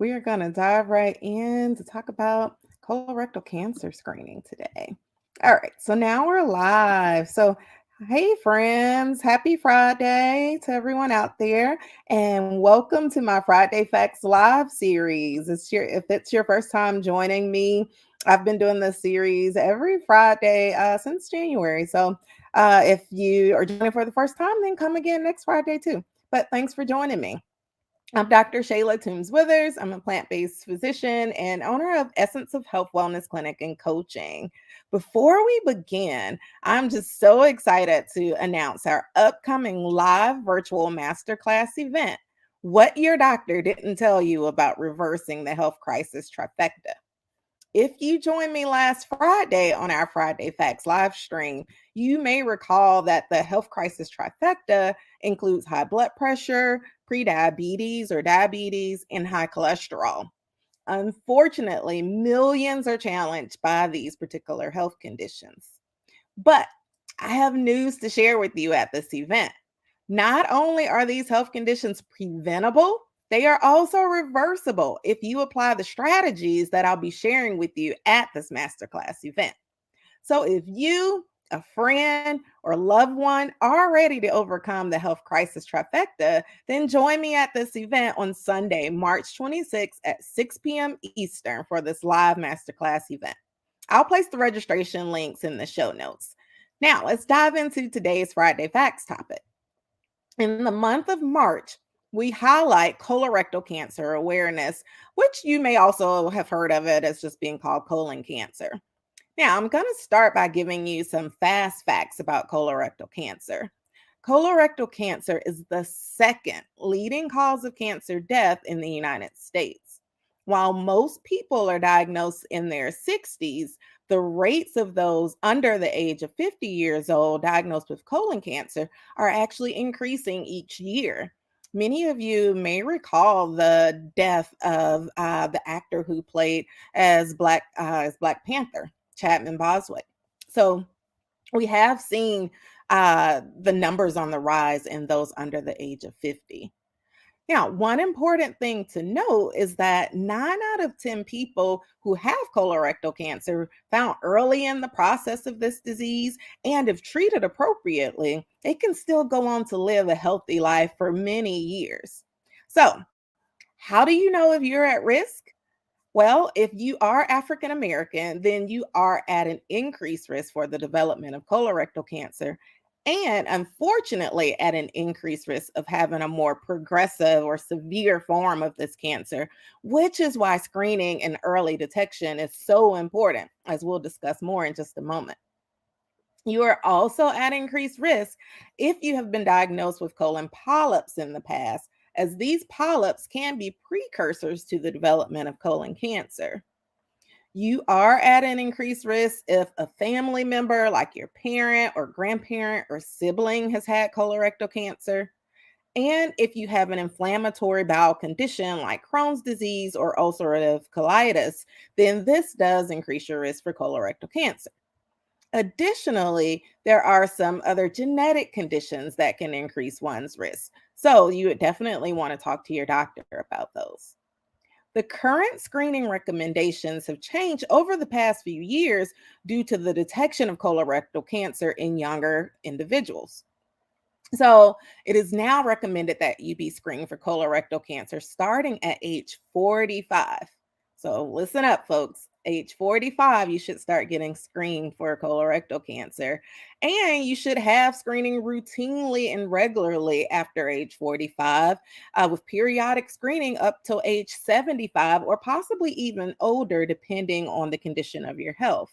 We are going to dive right in to talk about colorectal cancer screening today. All right, so now we're live. So, hey, friends, happy Friday to everyone out there, and welcome to my Friday Facts Live series. If it's your first time joining me, I've been doing this series every Friday since January. So, if you are joining for the first time, then come again next Friday too. But thanks for joining me. I'm Dr. Shayla Toombs-Withers. I'm a plant-based physician and owner of Essence of Health Wellness Clinic and Coaching. Before we begin, I'm just so excited to announce our upcoming live virtual masterclass event, What Your Doctor Didn't Tell You About Reversing the Health Crisis Trifecta. If you joined me last Friday on our Friday Facts live stream, you may recall that the health crisis trifecta includes high blood pressure, prediabetes or diabetes, and high cholesterol. Unfortunately, millions are challenged by these particular health conditions. But I have news to share with you at this event. Not only are these health conditions preventable, they are also reversible if you apply the strategies that I'll be sharing with you at this masterclass event. So if you, a friend, or loved one are ready to overcome the health crisis trifecta, then join me at this event on Sunday, March 26th at 6 p.m. Eastern for this live masterclass event. I'll place the registration links in the show notes. Now, let's dive into today's Friday Facts topic. In the month of March, we highlight colorectal cancer awareness, which you may also have heard of it as just being called colon cancer. Now, I'm going to start by giving you some fast facts about colorectal cancer. Colorectal cancer is the second leading cause of cancer death in the United States. While most people are diagnosed in their 60s, the rates of those under the age of 50 years old diagnosed with colon cancer are actually increasing each year. Many of you may recall the death of the actor who played as Black Panther, Chadman Boswick. So we have seen the numbers on the rise in those under the age of 50. Now, one important thing to note is that 9 out of 10 people who have colorectal cancer found early in the process of this disease and if treated appropriately, they can still go on to live a healthy life for many years. So, how do you know if you're at risk? Well, if you are African American, then you are at an increased risk for the development of colorectal cancer. And unfortunately, at an increased risk of having a more progressive or severe form of this cancer, which is why screening and early detection is so important, as we'll discuss more in just a moment. You are also at increased risk if you have been diagnosed with colon polyps in the past, as these polyps can be precursors to the development of colon cancer. You are at an increased risk if a family member, like your parent or grandparent or sibling, has had colorectal cancer. And if you have an inflammatory bowel condition like Crohn's disease or ulcerative colitis, then this does increase your risk for colorectal cancer. Additionally, there are some other genetic conditions that can increase one's risk. So you would definitely want to talk to your doctor about those. The current screening recommendations have changed over the past few years due to the detection of colorectal cancer in younger individuals. So it is now recommended that you be screened for colorectal cancer starting at age 45. So listen up, folks. Age 45, you should start getting screened for colorectal cancer. And you should have screening routinely and regularly after age 45, with periodic screening up till age 75 or possibly even older, depending on the condition of your health.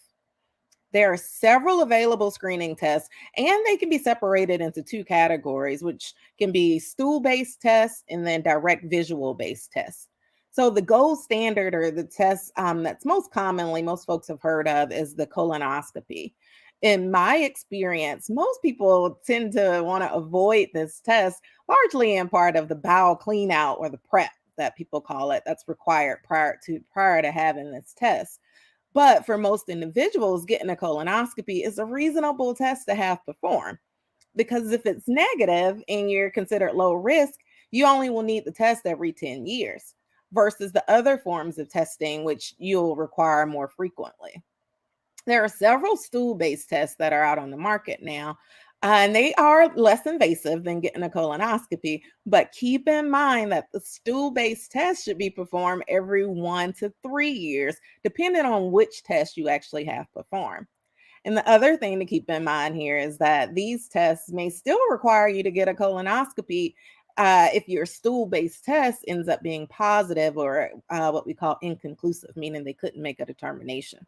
There are several available screening tests, and they can be separated into two categories, which can be stool based tests and then direct visual based tests. So, the gold standard or the test that's most folks have heard of is the colonoscopy. In my experience, most people tend to want to avoid this test, largely in part of the bowel clean out or the prep that people call it, that's required prior to having this test. But for most individuals, getting a colonoscopy is a reasonable test to have performed because if it's negative and you're considered low risk, you only will need the test every 10 years. versus the other forms of testing, which you'll require more frequently. There are several stool-based tests that are out on the market now, and they are less invasive than getting a colonoscopy. But keep in mind that the stool-based test should be performed every 1 to 3 years, depending on which test you actually have performed. And the other thing to keep in mind here is that these tests may still require you to get a colonoscopy if your stool based test ends up being positive or what we call inconclusive, meaning they couldn't make a determination.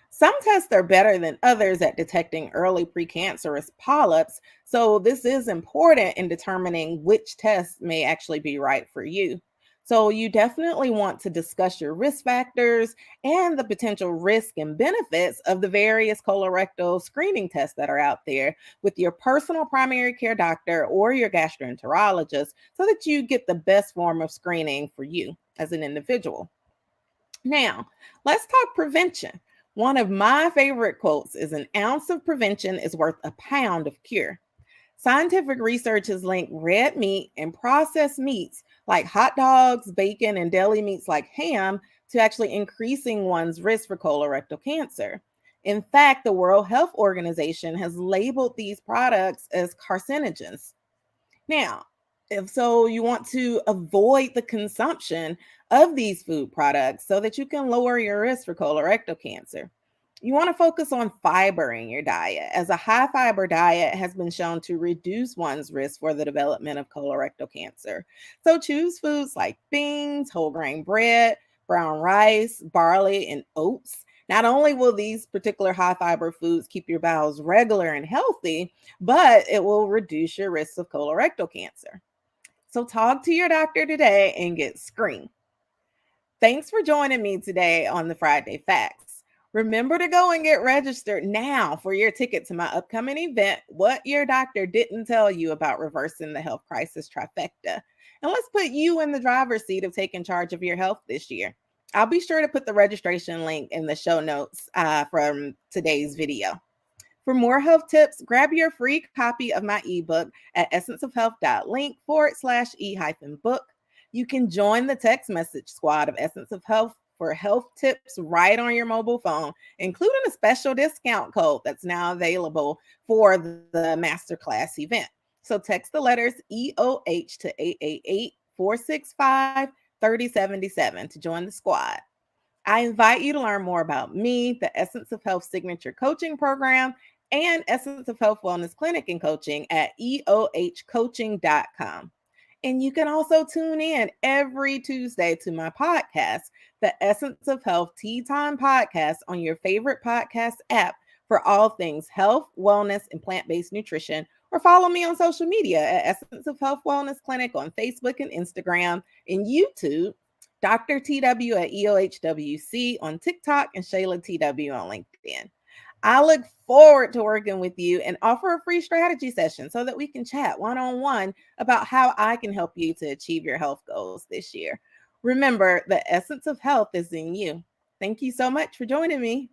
Some tests are better than others at detecting early precancerous polyps, so this is important in determining which test may actually be right for you. So, you definitely want to discuss your risk factors and the potential risk and benefits of the various colorectal screening tests that are out there with your personal primary care doctor or your gastroenterologist so that you get the best form of screening for you as an individual. Now, let's talk prevention. One of my favorite quotes is an ounce of prevention is worth a pound of cure. Scientific research has linked red meat and processed meats like hot dogs, bacon, and deli meats like ham to actually increasing one's risk for colorectal cancer. In fact, the World Health Organization has labeled these products as carcinogens. Now, if so, you want to avoid the consumption of these food products so that you can lower your risk for colorectal cancer. You want to focus on fiber in your diet, as a high fiber diet has been shown to reduce one's risk for the development of colorectal cancer. So choose foods like beans, whole grain bread, brown rice, barley, and oats. Not only will these particular high fiber foods keep your bowels regular and healthy, but it will reduce your risk of colorectal cancer. So talk to your doctor today and get screened. Thanks for joining me today on the Friday Facts. Remember to go and get registered now for your ticket to my upcoming event, What Your Doctor Didn't Tell You About Reversing the Health Crisis Trifecta. And let's put you in the driver's seat of taking charge of your health this year. I'll be sure to put the registration link in the show notes from today's video. For more health tips, grab your free copy of my ebook at essenceofhealth.link/e-book. You can join the text message squad of Essence of Health for health tips right on your mobile phone, including a special discount code that's now available for the masterclass event. So text the letters EOH to 888-465-3077 to join the squad. I invite you to learn more about me, the Essence of Health Signature Coaching Program, and Essence of Health Wellness Clinic and Coaching at eohcoaching.com. And you can also tune in every Tuesday to my podcast, the Essence of Health Tea Time Podcast, on your favorite podcast app for all things health, wellness, and plant based nutrition. Or follow me on social media at Essence of Health Wellness Clinic on Facebook and Instagram, and YouTube, Dr. TW at EOHWC on TikTok, and Shayla TW on LinkedIn. I look forward to working with you and offer a free strategy session so that we can chat one on one about how I can help you to achieve your health goals this year. Remember, the essence of health is in you. Thank you so much for joining me.